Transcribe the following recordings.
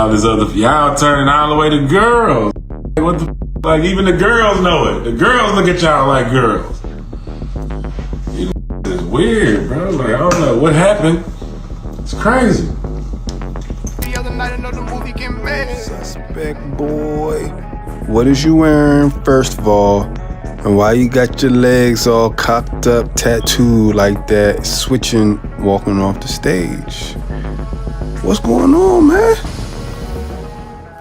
all this other, y'all turning all the way to girls. What the, like even the girls know it. The girls look at y'all like girls. You know, it's weird, bro. Like, I don't know what happened. It's crazy. The other night another movie getting made. Suspect boy. What is you wearing, first of all? And why you got your legs all cocked up, tattooed like that, switching, walking off the stage? What's going on, man?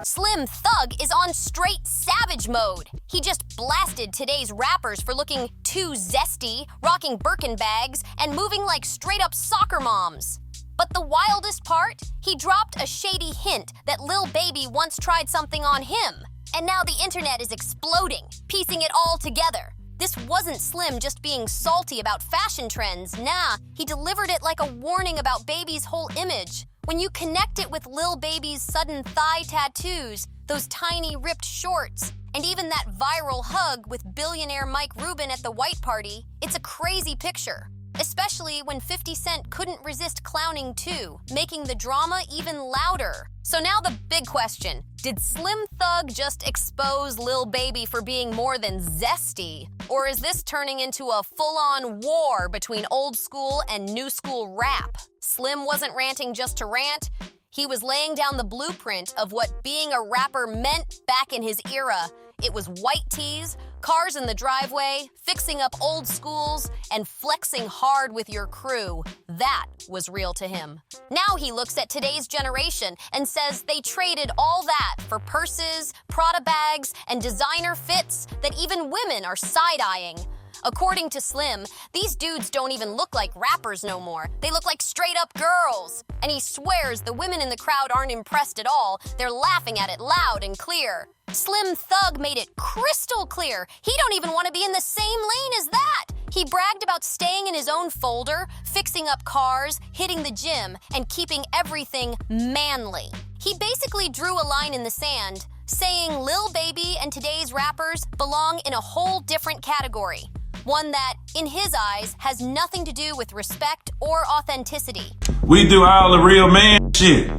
Slim Thug is on straight savage mode. He just blasted today's rappers for looking too zesty, rocking Birkin bags, and moving like straight-up soccer moms. But the wildest part? He dropped a shady hint that Lil Baby once tried something on him. And now the internet is exploding, piecing it all together. This wasn't Slim just being salty about fashion trends. Nah, he delivered it like a warning about Baby's whole image. When you connect it with Lil Baby's sudden thigh tattoos, those tiny ripped shorts, and even that viral hug with billionaire Mike Rubin at the white party, it's a crazy picture. Especially when 50 Cent couldn't resist clowning too, making the drama even louder. So now the big question, did Slim Thug just expose Lil Baby for being more than zesty? Or is this turning into a full-on war between old school and new school rap? Slim wasn't ranting just to rant. He was laying down the blueprint of what being a rapper meant back in his era. It was white tees, cars in the driveway, fixing up old schools, and flexing hard with your crew. That was real to him. Now he looks at today's generation and says they traded all that for purses, Prada bags, and designer fits that even women are side-eyeing. According to Slim, these dudes don't even look like rappers no more. They look like straight-up girls. And he swears the women in the crowd aren't impressed at all. They're laughing at it loud and clear. Slim Thug made it crystal clear he don't even want to be in the same lane as that. He bragged about staying in his own folder, fixing up cars, hitting the gym, and keeping everything manly. He basically drew a line in the sand, saying Lil Baby and today's rappers belong in a whole different category. One that, in his eyes, has nothing to do with respect or authenticity. We do all the real man shit.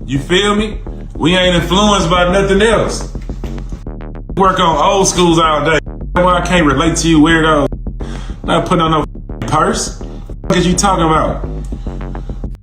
You feel me? We ain't influenced by nothing else. Work on old schools all day. Why I can't relate to you weirdos. Not putting on no purse. What is you talking about?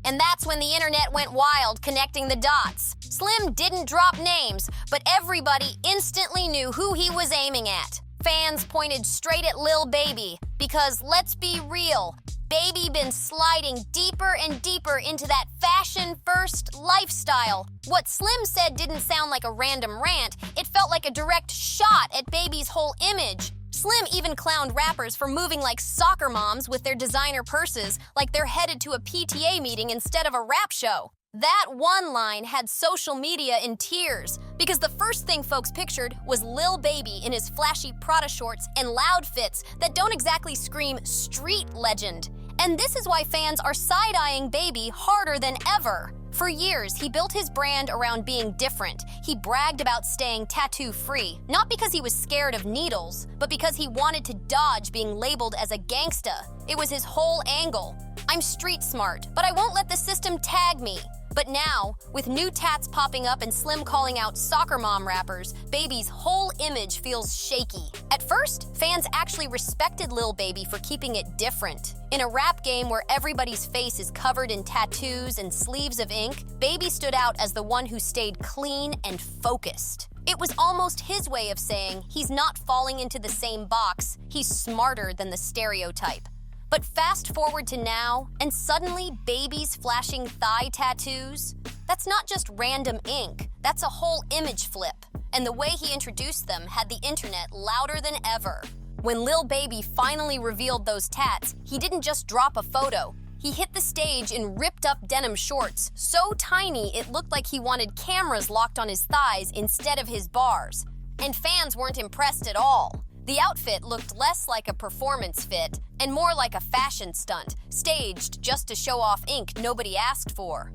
And that's when the internet went wild, connecting the dots. Slim didn't drop names, but everybody instantly knew who he was aiming at. Fans pointed straight at Lil Baby, because let's be real, Baby been sliding deeper and deeper into that fashion-first lifestyle. What Slim said didn't sound like a random rant, it felt like a direct shot at Baby's whole image. Slim even clowned rappers for moving like soccer moms with their designer purses, like they're headed to a PTA meeting instead of a rap show. That one line had social media in tears, because the first thing folks pictured was Lil Baby in his flashy Prada shorts and loud fits that don't exactly scream street legend. And this is why fans are side-eyeing Baby harder than ever. For years, he built his brand around being different. He bragged about staying tattoo-free, not because he was scared of needles, but because he wanted to dodge being labeled as a gangsta. It was his whole angle. I'm street smart, but I won't let the system tag me. But now, with new tats popping up and Slim calling out soccer mom rappers, Baby's whole image feels shaky. At first, fans actually respected Lil Baby for keeping it different. In a rap game where everybody's face is covered in tattoos and sleeves of ink, Baby stood out as the one who stayed clean and focused. It was almost his way of saying he's not falling into the same box, he's smarter than the stereotype. But fast forward to now, and suddenly Baby's flashing thigh tattoos? That's not just random ink, that's a whole image flip. And the way he introduced them had the internet louder than ever. When Lil Baby finally revealed those tats, he didn't just drop a photo. He hit the stage in ripped-up denim shorts, so tiny it looked like he wanted cameras locked on his thighs instead of his bars. And fans weren't impressed at all. The outfit looked less like a performance fit and more like a fashion stunt, staged just to show off ink nobody asked for.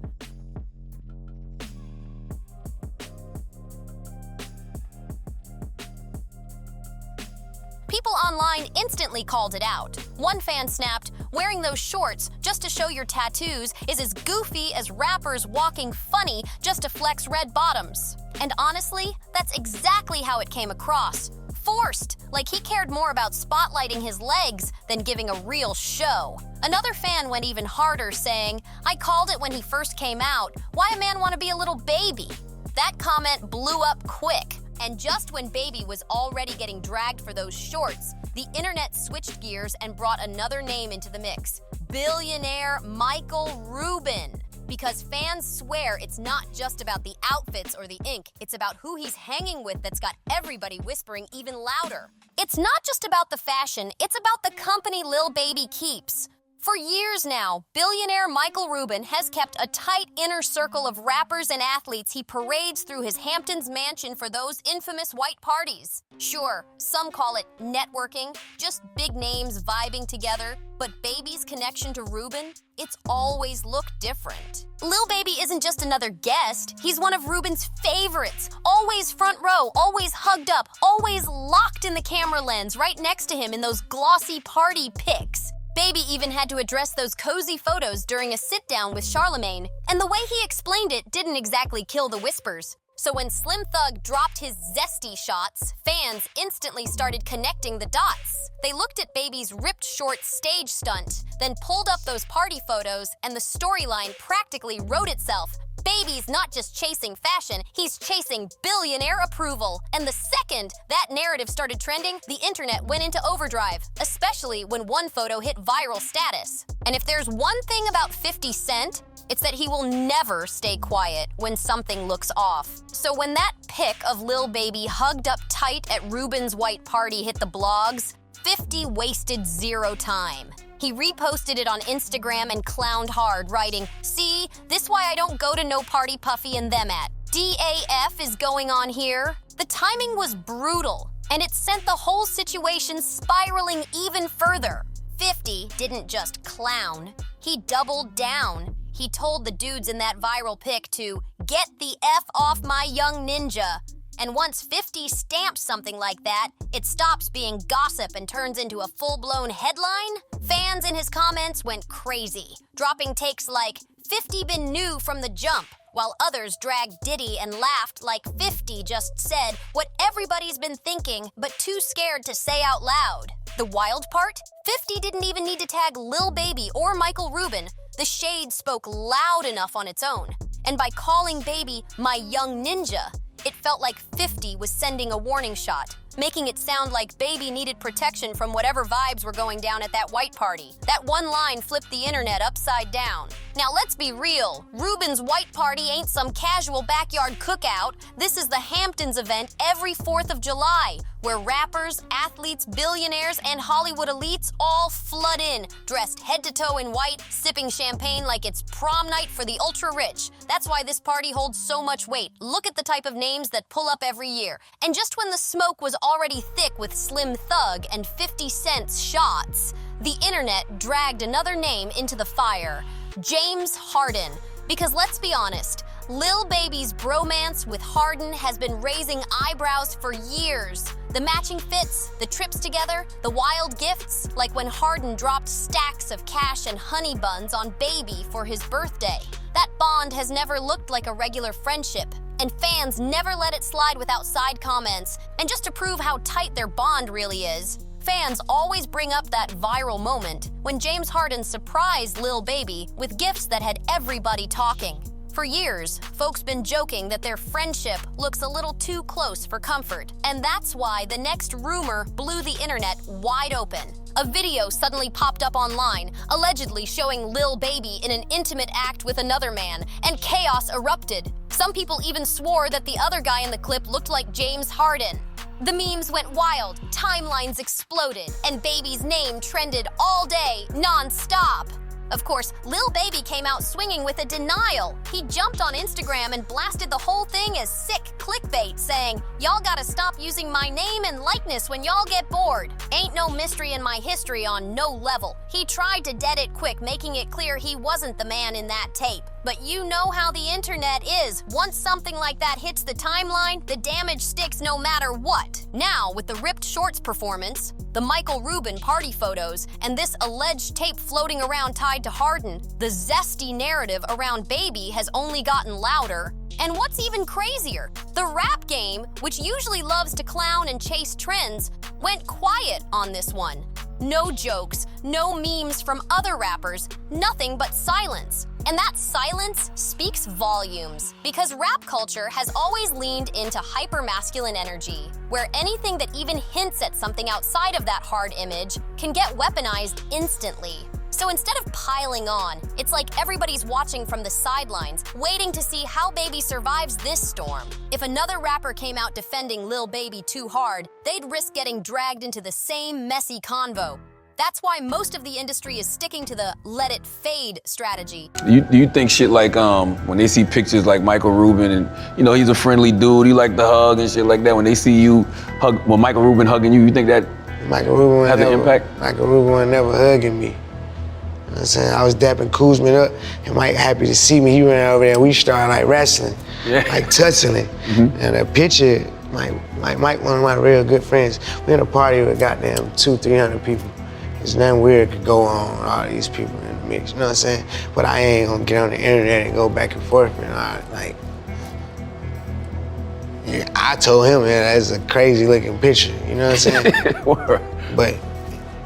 People online instantly called it out. One fan snapped, Wearing those shorts just to show your tattoos is as goofy as rappers walking funny just to flex red bottoms. And honestly, that's exactly how it came across. Forced, like he cared more about spotlighting his legs than giving a real show. Another fan went even harder, saying, "I called it when he first came out. Why a man want to be a little baby?" That comment blew up quick. And just when Baby was already getting dragged for those shorts, the internet switched gears and brought another name into the mix: billionaire Michael Rubin. Because fans swear it's not just about the outfits or the ink, it's about who he's hanging with that's got everybody whispering even louder. It's not just about the fashion, it's about the company Lil Baby keeps. For years now, billionaire Michael Rubin has kept a tight inner circle of rappers and athletes he parades through his Hamptons mansion for those infamous white parties. Sure, some call it networking, just big names vibing together, but Baby's connection to Rubin, it's always looked different. Lil Baby isn't just another guest, he's one of Rubin's favorites. Always front row, always hugged up, always locked in the camera lens right next to him in those glossy party pics. Baby even had to address those cozy photos during a sit-down with Charlemagne, and the way he explained it didn't exactly kill the whispers. So when Slim Thug dropped his zesty shots, fans instantly started connecting the dots. They looked at Baby's ripped short stage stunt, then pulled up those party photos, and the storyline practically wrote itself. Baby's not just chasing fashion, he's chasing billionaire approval. And the second that narrative started trending, the internet went into overdrive, especially when one photo hit viral status. And if there's one thing about 50 Cent, it's that he will never stay quiet when something looks off. So when that pic of Lil Baby hugged up tight at Rubin's white party hit the blogs, 50 wasted zero time. He reposted it on Instagram and clowned hard, writing, "See, this why I don't go to no party Puffy and them at. DAF is going on here." The timing was brutal, and it sent the whole situation spiraling even further. 50 didn't just clown, he doubled down. He told the dudes in that viral pic to get the F off my young ninja. And once 50 stamps something like that, it stops being gossip and turns into a full-blown headline. Fans in his comments went crazy, dropping takes like, "50 been new from the jump," while others dragged Diddy and laughed like 50 just said what everybody's been thinking but too scared to say out loud. The wild part? 50 didn't even need to tag Lil Baby or Michael Rubin. The shade spoke loud enough on its own. And by calling Baby my young ninja, it felt like 50 was sending a warning shot, making it sound like Baby needed protection from whatever vibes were going down at that white party. That one line flipped the internet upside down. Now let's be real, Rubin's white party ain't some casual backyard cookout. This is the Hamptons event every 4th of July, where rappers, athletes, billionaires, and Hollywood elites all flood in, dressed head to toe in white, sipping champagne like it's prom night for the ultra-rich. That's why this party holds so much weight. Look at the type of names that pull up every year. And just when the smoke was already thick with Slim Thug and 50 Cent's shots, the internet dragged another name into the fire: James Harden. Because let's be honest, Lil Baby's bromance with Harden has been raising eyebrows for years. The matching fits, the trips together, the wild gifts, like when Harden dropped stacks of cash and honey buns on Baby for his birthday. That bond has never looked like a regular friendship, and fans never let it slide without side comments. And just to prove how tight their bond really is, fans always bring up that viral moment when James Harden surprised Lil Baby with gifts that had everybody talking. For years, folks been joking that their friendship looks a little too close for comfort, and that's why the next rumor blew the internet wide open. A video suddenly popped up online, allegedly showing Lil Baby in an intimate act with another man, and chaos erupted. Some people even swore that the other guy in the clip looked like James Harden. The memes went wild, timelines exploded, and Baby's name trended all day, non-stop. Of course, Lil Baby came out swinging with a denial. He jumped on Instagram and blasted the whole thing as sick clickbait, saying, "Y'all gotta stop using my name and likeness when y'all get bored. Ain't no mystery in my history on no level." He tried to dead it quick, making it clear he wasn't the man in that tape. But you know how the internet is. Once something like that hits the timeline, the damage sticks no matter what. Now, with the ripped shorts performance, the Michael Rubin party photos, and this alleged tape floating around tied to Harden, the zesty narrative around Baby has only gotten louder. And what's even crazier, the rap game, which usually loves to clown and chase trends, went quiet on this one. No jokes, no memes from other rappers, nothing but silence. And that silence speaks volumes, because rap culture has always leaned into hyper-masculine energy, where anything that even hints at something outside of that hard image can get weaponized instantly. So instead of piling on, it's like everybody's watching from the sidelines, waiting to see how Baby survives this storm. If another rapper came out defending Lil Baby too hard, they'd risk getting dragged into the same messy convo. That's why most of the industry is sticking to the let it fade strategy. Do you think shit like when they see pictures like Michael Rubin and he's a friendly dude, he like to hug and shit like that, when they see you hug, well, Michael Rubin hugging you think that Michael Rubin has an impact? Michael Rubin was never hugging me. You know what I'm saying? I was dapping Kuzman up, and Mike happy to see me. He ran over there, we started like wrestling, like touching it. And a picture, Mike, one of my real good friends, we had a party with goddamn 200-300 people. There's nothing weird could go on with all these people in the mix, you know what I'm saying? But I ain't gonna get on the internet and go back and forth and I told him, man, that's a crazy looking picture, you know what I'm saying? But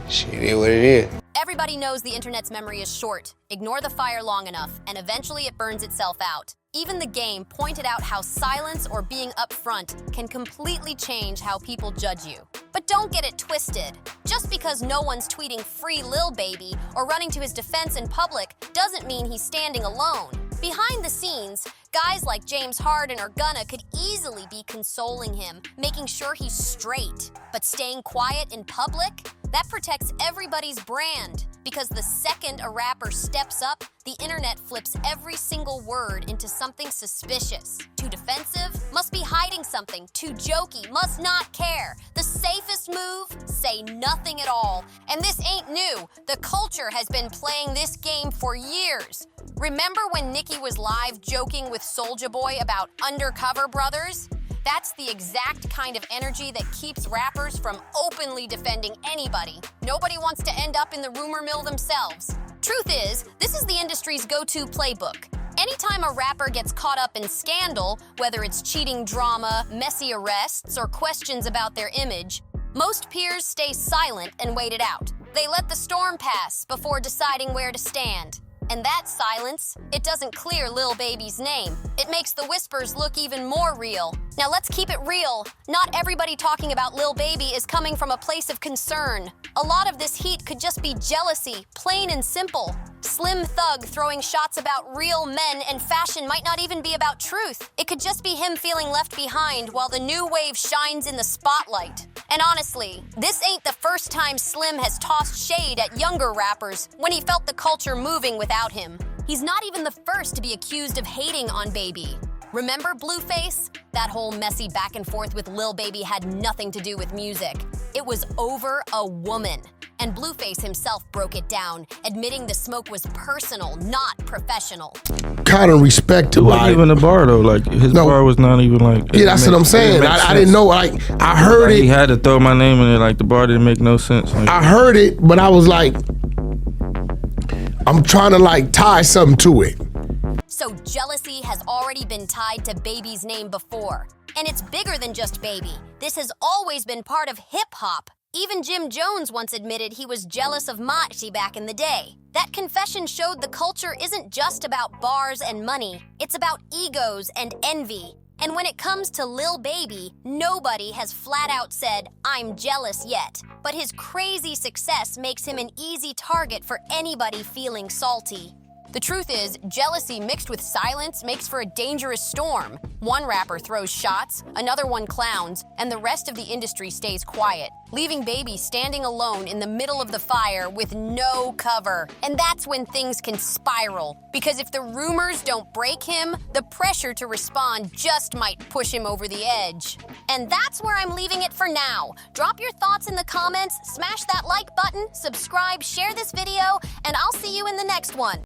shit, it is what it is. Everybody knows the internet's memory is short. Ignore the fire long enough, and eventually it burns itself out. Even the game pointed out how silence or being upfront can completely change how people judge you. But don't get it twisted. Just because no one's tweeting free Lil Baby or running to his defense in public doesn't mean he's standing alone. Behind the scenes, guys like James Harden or Gunna could easily be consoling him, making sure he's straight. But staying quiet in public? That protects everybody's brand. Because the second a rapper steps up, the internet flips every single word into something suspicious. Too defensive? Must be hiding something. Too jokey? Must not care. The safest move? Say nothing at all. And this ain't new. The culture has been playing this game for years. Remember when Nicki was live joking with Soulja Boy about undercover brothers? That's the exact kind of energy that keeps rappers from openly defending anybody. Nobody wants to end up in the rumor mill themselves. Truth is, this is the industry's go-to playbook. Anytime a rapper gets caught up in scandal, whether it's cheating drama, messy arrests, or questions about their image, most peers stay silent and wait it out. They let the storm pass before deciding where to stand. And that silence, it doesn't clear Lil Baby's name. It makes the whispers look even more real. Now let's keep it real. Not everybody talking about Lil Baby is coming from a place of concern. A lot of this heat could just be jealousy, plain and simple. Slim Thug throwing shots about real men and fashion might not even be about truth. It could just be him feeling left behind while the new wave shines in the spotlight. And honestly, this ain't the first time Slim has tossed shade at younger rappers when he felt the culture moving without him. He's not even the first to be accused of hating on Baby. Remember Blueface? That whole messy back and forth with Lil Baby had nothing to do with music. It was over a woman. And Blueface himself broke it down, admitting the smoke was personal, not professional. Kind of respected. It wasn't even a bar though. Like his bar was not even like. Yeah, that's what I'm saying. I didn't know. Like I heard it. He had to throw my name in it. Like the bar didn't make no sense. Like, I heard it, but I was like, I'm trying to like tie something to it. So jealousy has already been tied to Baby's name before. And it's bigger than just Baby. This has always been part of hip-hop. Even Jim Jones once admitted he was jealous of Mochi back in the day. That confession showed the culture isn't just about bars and money. It's about egos and envy. And when it comes to Lil Baby, nobody has flat out said, "I'm jealous" yet. But his crazy success makes him an easy target for anybody feeling salty. The truth is, jealousy mixed with silence makes for a dangerous storm. One rapper throws shots, another one clowns, and the rest of the industry stays quiet, leaving Baby standing alone in the middle of the fire with no cover. And that's when things can spiral, because if the rumors don't break him, the pressure to respond just might push him over the edge. And that's where I'm leaving it for now. Drop your thoughts in the comments, smash that like button, subscribe, share this video, and I'll see you in the next one.